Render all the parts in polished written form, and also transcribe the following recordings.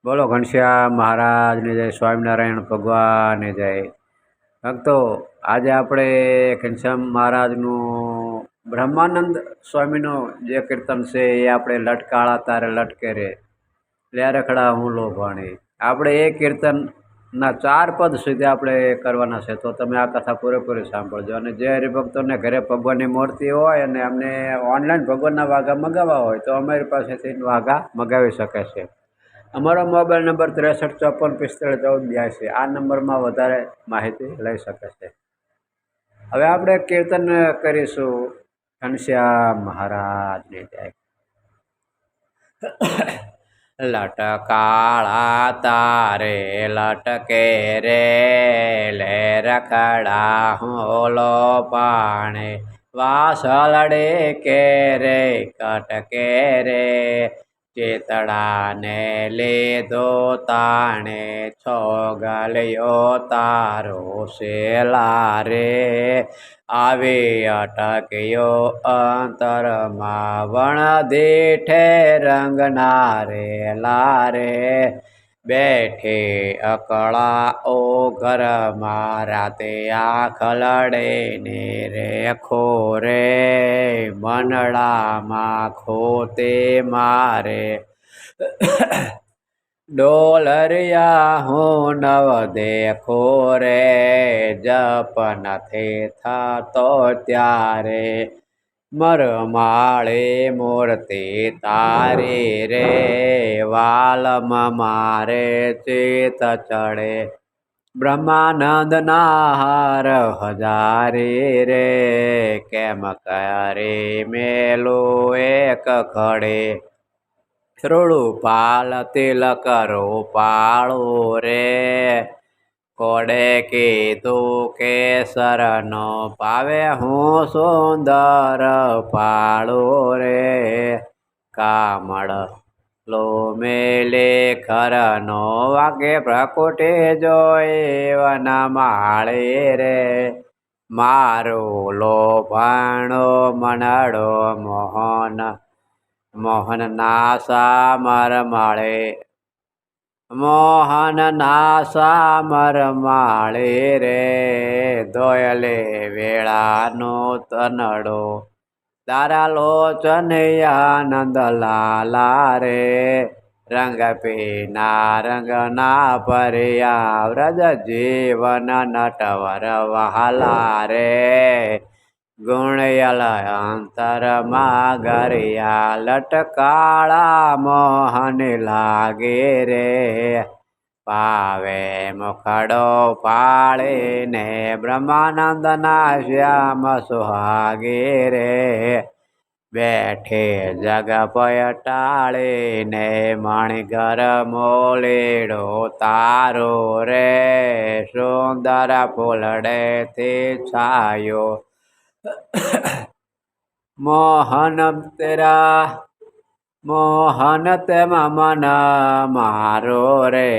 બોલો ઘનશ્યામ મહારાજની જય, સ્વામિનારાયણ ભગવાનની જય. ભક્તો, આજે આપણે ઘનશ્યામ મહારાજનું બ્રહ્માનંદ સ્વામીનું જે કીર્તન છે એ આપણે લટકાળા તારે લટકે રે લે રખડા હું લોભાણી. આપણે એ કીર્તનના 4 પદ સુધી આપણે કરવાના છે. તો તમે આ કથા પૂરેપૂરી સાંભળજો. અને જે હરિભક્તોને ઘરે ભગવાનની મૂર્તિ હોય અને અમને ઓનલાઈન ભગવાનના વાઘા મગાવવા હોય તો અમારી પાસેથી વાઘા મગાવી શકે છે. અમારો મોબાઈલ નંબર 6354451482. આ નંબરમાં વધારે માહિતી લઈ શકે છે. હવે આપણે કીર્તન કરીશું ઘનશ્યામ મહારાજની જય. લટકાળા તારે લટકે રે લે રખડા હોલો પાણે વાસળડે કે રે કટકે રે ચેતડાને લીધો તાણે છોગલ્યો તારો શેલા રે આવે અટક્યો અંતરમાં વણ દેઠે રંગના રે લારે બેઠે અકળા ઓ ઘરમાં રાતે આંખ લડે ને રે ખોરે મનડામાં ખોતે મારે ડોલરિયા હું નવ દેખો રે જપ નથી થતો ત્યારે મરમાળે મૂર્તિ તારી રે વાલમાં મારે ચિત ચડે બ્રહ્માનંદના હાર હજારી રે કેમ કરી મેલું એક ખડે શ્રુડું પાલ તિલક રૂપાળું રે કોડે કીધું કેસરનો પાવે હું સુંદર પાળું રે કામળ લો મેલે ખરનો વાગે પ્રકુટે જોઈ વન માળે રે મારું લોભાણો મનડો મોહન નાસા મર માળે મોહન નાસા મર માળે રે દોયલે વેળાનો તનડો તારા લોચન આનંદ લાલા રે રંગ પીના રંગના ભર્યા વ્રજ જીવન નટવર વહાલા રે ગુણયલ અંતરમાં ગરિયા લટકાળા મોહન લાગે રે પાવે મુખડો પાળીને બ્રહ્માનંદના શ્યામ સુહાગે રે બેઠે જગ પયટાળીને મણિઘર મોલેડો તારો રે સુંદર ફૂલડેથી છાયો મોહન તેમાં મન મારો રે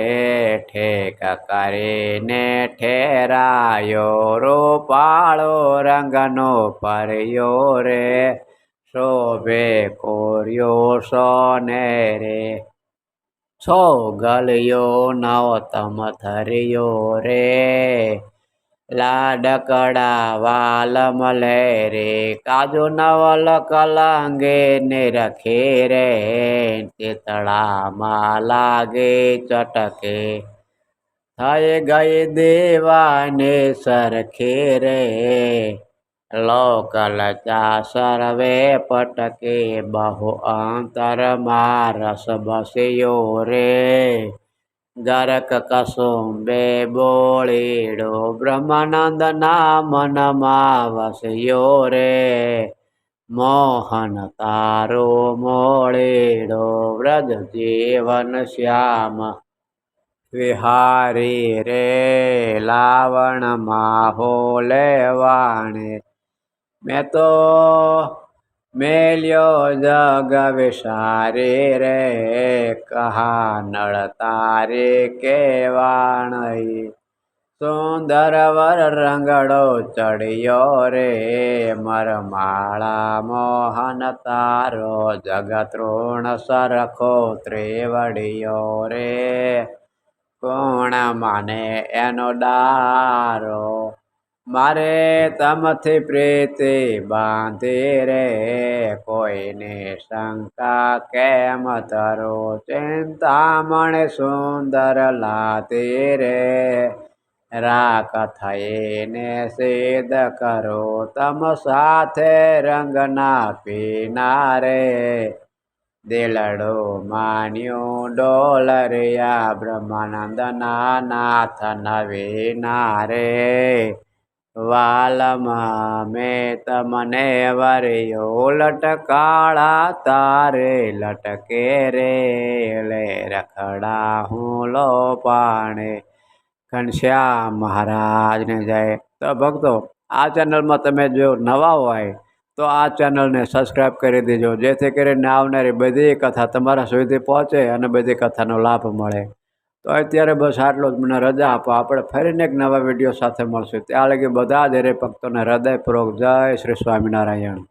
ઠેક કરીને ઠેરાયો રૂપાળો રંગનો પર્યો રે શોભે કોર્યો સોને રે છોગલ્યો નવતમ થર્યો રે લાડકડા વાલ મલે રે કાજુ નવલ કલંગે ને રખે રે ચિતડામાં લાગે ચટકે થઈ ગઈ દેવાને સરખે રે લોકલચા સર્વે પટકે બહુ અંતરમાં રસ બસ્યો રે ગરક કસુંબે બોળીડો બ્રહ્માનંદના મનમાં વસ્યો રે મોહન તારો મોળીડો વ્રજ જીવન શ્યામ વિહારી રે લાવણમાં હોલે વાણે મેં તો મેલ્યો જગ વિસારી રે કહા નળ તારે કેવાણઈ સુંદર વર રંગડો ચડ્યો રે મરમાળા મોહન તારો જગતૃણ સરખો ત્રેવડિયો રે કોણ માને એનો ડારો મારે તમથી પ્રીતિ બાંધી રે કોઈને શંકા કેમ તરો ચિંતામણ સુંદર લાતી રે રાખ થઈને સિદ્ધ કરો તમ સાથે રંગના પીનારે દિલડો માન્યું ડોલરિયા બ્રહ્માનંદના નાથ નવીના રે વાલમાં મેં તમને વર્યો લટકાળા તારે લટકે રે લે રખડા હું લો પાણે ઘનશ્યામ મહારાજને જય. તો ભક્તો, આ ચેનલમાં તમે જો નવા હોય તો આ ચેનલને સબસ્ક્રાઈબ કરી દેજો, જેથી કરીને આવનારી બધી કથા તમારા સુધી પહોંચે અને બધી કથાનો લાભ મળે. તો અત્યારે બસ આટલો જ, મને રજા આપો. આપણે ફરીને એક નવા વિડીયો સાથે મળશું. ત્યાં લગી બધા જ હરે ભક્તોને હૃદયપૂર્વક જય શ્રી સ્વામિનારાયણ.